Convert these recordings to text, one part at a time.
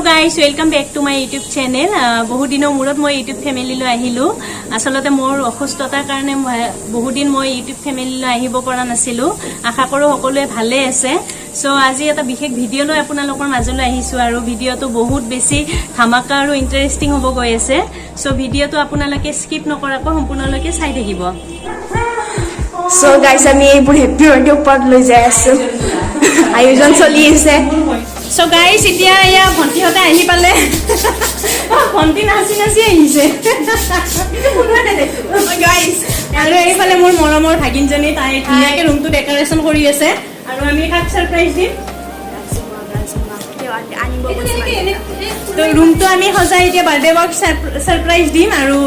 guys, welcome back to my YouTube channel. বহুত দিনৰ মূৰত মই YouTube family লৈ আহিলো। আসলতে মোৰ অসুস্থতাৰ কাৰণে বহুত দিন মই YouTube family লৈ আহিব পৰা নাছিলো। আশা কৰো সকলোৱে ভালে আছে। সো আজি এটা বিশেষ ভিডিও লৈ আপোনালোকৰ মাজলৈ আহিছো আৰু ভিডিওটো বহুত বেছি ধামাকা আৰু ইন্টাৰেষ্টিং হ'ব গৈ আছে। সো ভিডিওটো আপোনালোকে স্কিপ নকৰাকৈ সম্পূৰ্ণলৈকে চাই থাকিব। So guys, আমি এইবোৰ হেপি বাৰ্থডে ওপৰত লৈ যাই আছো। আয়োজন চলি আছে। So guys, এতিয়া ইয়া ভন্টিহতে আহি পালে। ভন্টি নাচি নাচি আহিছে। Guys, আৰু এইফালে মোৰ মৰমৰ ভাগিনজনী তাই ধুনীয়াকে ৰুমটো ডেকোৰেশ্যন কৰি আছে আৰু আমি কাক সাৰপ্ৰাইজ দিম। তো ৰুমটো আমি সজাই এতিয়া বাৰ্থডে বয়ক সাৰপ্ৰাইজ দিম আৰু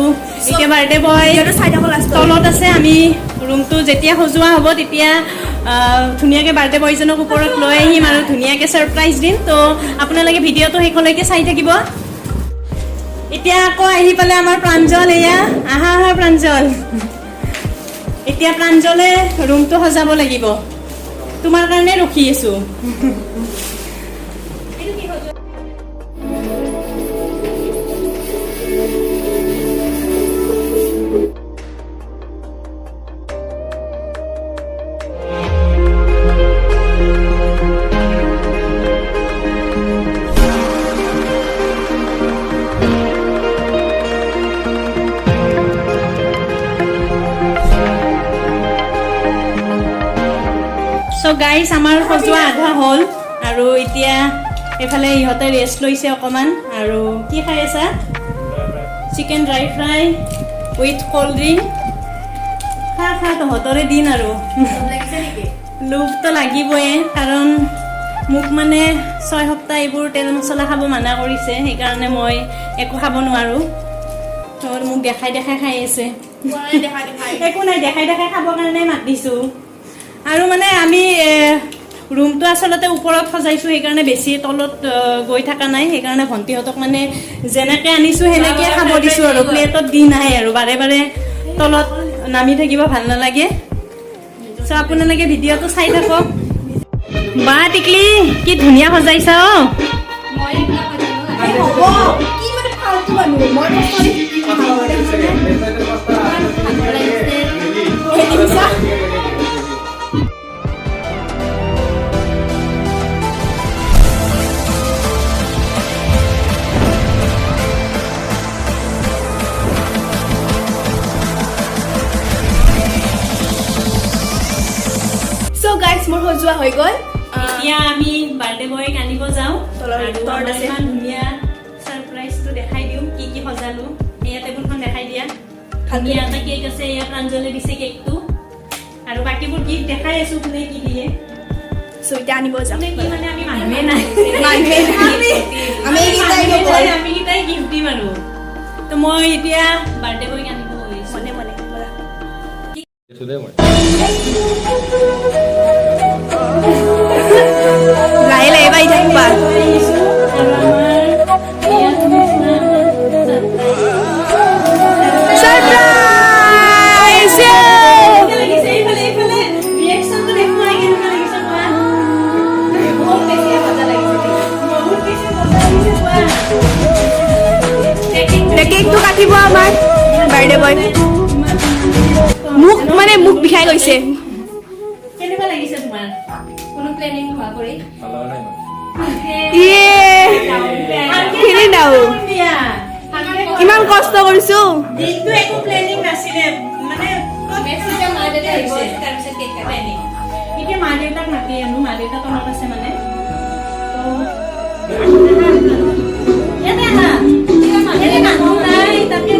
এতিয়া বাৰ্থডে বয় তলত আছে। আমি ৰুমটো যেতিয়া সজোৱা হ'ব তেতিয়া ধুনীয়াকে বাৰ্থডে বয়জনক ওপৰত লৈ আহিম আৰু ধুনীয়াকে সাৰপ্ৰাইজ দিম। তো আপোনালোকে ভিডিওটো শেষলৈকে চাই থাকিব। এতিয়া আকৌ আহি পালে আমাৰ প্ৰাঞ্জল। এয়া আহা আহা প্ৰাঞ্জল। এতিয়া প্ৰাঞ্জলে ৰুমটো সজাব লাগিব। তোমাৰ কাৰণে ৰখি আছো। So guys, আমাৰ সজোৱা আধা হ'ল আৰু এতিয়া এফালে ইহঁতে ৰেষ্ট লৈছে অকমান। আৰু কি খাই আছা? Chicken dry fry with cold drink. খা তহঁতৰে দিন আৰু লোভটো লাগিবই, কাৰণ মোক মানে 6 সপ্তাহ এইবোৰ তেল মছলা খাব মানা কৰিছে। সেইকাৰণে মই একো খাব নোৱাৰো। তোৰ মোক দেখাই দেখাই খাই আছে। একো নাই, দেখাই দেখাই খাবৰ কাৰণে মাতিছো। আৰু মানে আমি ৰুমটো আচলতে ওপৰত সজাইছো, সেইকাৰণে বেছি তলত গৈ থকা নাই। সেইকাৰণে ভণ্টিহঁতক মানে যেনেকে আনিছো সেনেকে খাব দিছো আৰু প্লেটত দি নাই আৰু বাৰে বাৰে তলত নামি থাকিব ভাল নালাগে। চ' আপোনালোকে ভিডিঅ'টো চাই থাকক। বা টিকলি কি ধুনীয়া সজাইছা। so guys, মোৰ সজোৱা হৈ গ'ল। এতিয়া আমি বাৰ্থডে বয়ক আনিব যাওঁ আৰু ইমান ধুনীয়া সাৰপ্ৰাইজটো দেখাই দিওঁ কি কি সজালো। এয়া টেবুলখন দেখাই দিয়া। ধুনীয়া এটা কেক আছে। এয়া প্ৰাঞ্জলে দিছে কেকটো আৰু বাকীবোৰ গিফ্ট দেখাই আছো কোনে কি দিয়ে। so এতিয়া আনিব যাম। কি মানে আমি মানুহে নাই, আমি কেইটাই গিফ্ট দিম আৰু। তো মই এতিয়া বাৰ্থডে বয়ক আনিব গৈছো। মনে মনে লাহে লাহে বাই থাকিবা। কেকটো কাটিব আমাৰ বাৰ্থডে বয়। মোক বিষাই গৈছে। কেনেকুৱা লাগিছে তোমাৰ? কোনো প্লেনিং হোৱা কৰি ইমান কষ্ট কৰিছো। দিনটো একো প্লেনিং নাছিলে, মানে এতিয়া মা দেউতাক মাতি আনো। মা দেউতা তলত আছে মানে। মানুহ নাই তাকে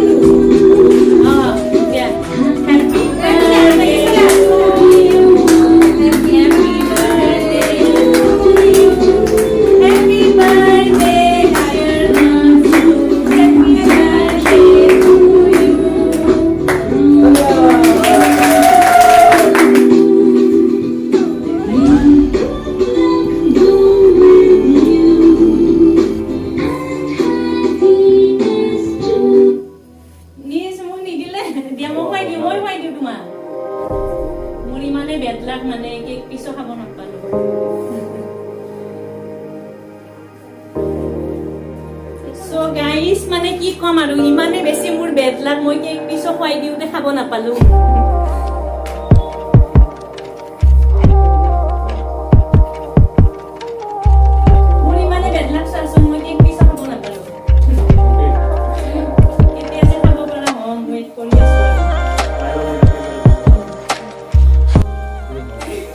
মানে কেক পিছো খাব নাপালো। গাইজ মানে কি ক'ম আৰু ইমানে বেছি মোৰ বেড লাক মই কেক পিছো খুৱাই দিওঁতে খাব নাপালো মোৰ ইমানে বেড লাক চাচোন মই কেক পিছো খাব নাপালো কেতিয়া যে খাব পৰা হম ৱেইট কৰি আছো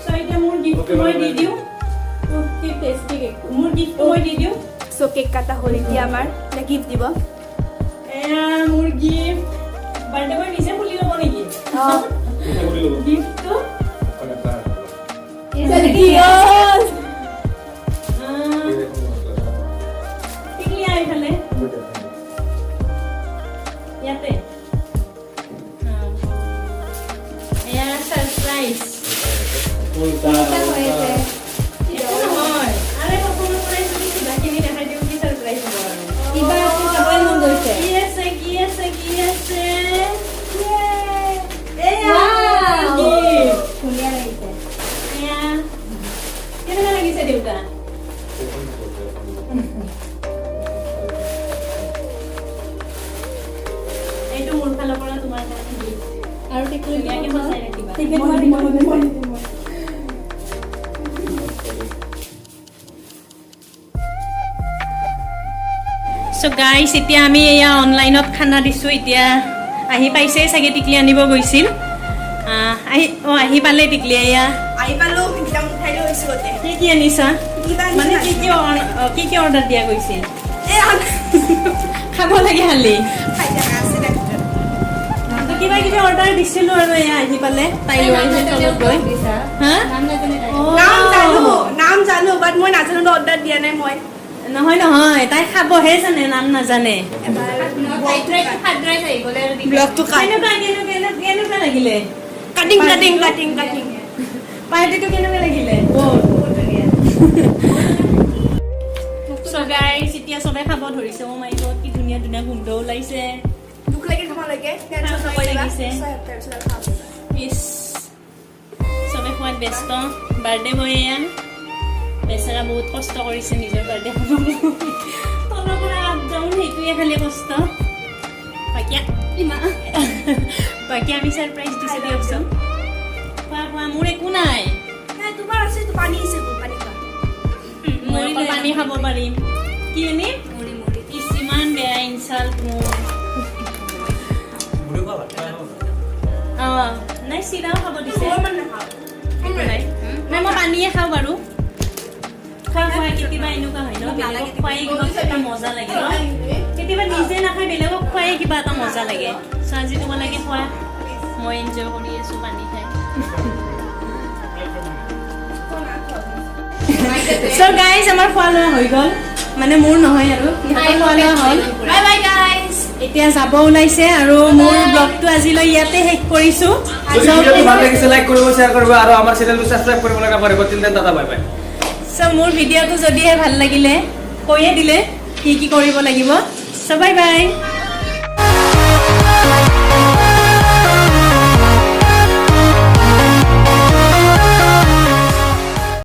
so এতিয়া মোৰ গিফ্ট মই দি দিওঁ কি টেষ্টি কেক মোৰ গিফ্ট মই দি দিওঁ সো কেক কাটা হল এতিয়া আমাৰ গিফট দিব এয়া মোৰ গিফ্ট বাৰ্থডে মই নিজে খুলি ল'ব নেকি গিফ্টটো টিকলি আইফালে ইয়াতে এয়া সাৰপ্ৰাইজ নহয় আৰে প্ৰথমৰ পৰাই যদি কিবাখিনি দেখাই দিওঁ কি সাৰপ্ৰাইজ হ'ব আৰু কিবা আছে চাবই মন গৈছে কি আছে এয়া Wow! gift। ধুনীয়া লাগিছে এয়া কেনেকুৱা লাগিছে দেউতা এইটো মোৰ ফালৰ পৰা তোমাৰ কাৰণে gift। আৰু টিকলি ধুনীয়াকে সজাই ৰাখিবা টিকেট So guys, এতিয়া আমি এয়া অনলাইনত খানা দিছো এতিয়া আহি পাইছে চাগে টিকলি আনিব গৈছিল আহি পালে টিকলি এয়া আহি পালো একদম উঠাই লৈ হৈছো গতে কি আনিছা কিবা মানে কি অৰ্ডাৰ দিয়া গৈছিল এই খাব লাগে খালি খাই থাকা আছে তো কিবা কিবি অৰ্ডাৰ দিছিলো আৰু এয়া আহি পালে তাই লৈ আহিছে তলত গৈ হা নাম জানো বাট মই নাজানো অৰ্ডাৰ দিয়া নাই মই নহয় তাই খাবহে জানে নাম নাজানে ব্লগটো কেনেকুৱা লাগিলে কাটিং পাৰ্টিটো কেনেকুৱা লাগিলে So guys, এতিয়া চবে খাব ধৰিছে অ মাই গড কি ধুনীয়া ধুনীয়া গোন্ধ ওলাইছে দুখ লাগে খাব লাগে টেনচন নকৰিবা তাৰপিছত খাব ইস চবে খোৱাত ব্যস্ত বাৰ্থডে বয় এয়া বেচেৰা বহুত কষ্ট কৰিছে নিজৰ বাৰ্থডে খাব তলৰ পৰা আপ ডাউন সেইটোৱে খালি কষ্ট বাকী আমি ছাৰপ্ৰাইজ দিছে দিয়কচোন খোৱা মোৰ একো নাই তোমাৰ আছে তো পানী আছে পানী খা মই অকল পানী খাব পাৰিম কি আনিম ইমান বেয়া ইনচাল্ট মোৰ নাই চিৰাও খাব দিছে একো নাই নাই মই পানীয়ে খাওঁ বাৰু খোৱা কেতিয়াবা এনেকুৱা হয় ন বেলেগক খুৱাই কিবা এটা মজা লাগে ন কেতিয়াবা নিজে নাখায় বেলেগক খুৱাই কিবা এটা মজা লাগে চ' আজি তোমালোকে খোৱা মই এনজয় কৰি আছো পানী খাই চ' গাইজ আমাৰ খোৱা লোৱা হৈ গ'ল মানে মোৰ নহয় আৰু খোৱা লোৱা হ'ল বাই বাই গাইজ এতিয়া যাব ওলাইছে আৰু মোৰ ব্লগটো আজিলৈ ইয়াতে শেষ কৰিছো ভাল লাগিছে লাইক কৰিব শ্বেয়াৰ কৰিব আৰু আমাৰ চেনেলটো সাবস্ক্ৰাইব কৰিব নাপাহৰিব তিনদিন দাদা বাই বাই চ' মোৰ ভিডিঅ'টো যদিহে ভাল লাগিলে কৈয়ে দিলে কি কৰিব লাগিব চ' বাই বাই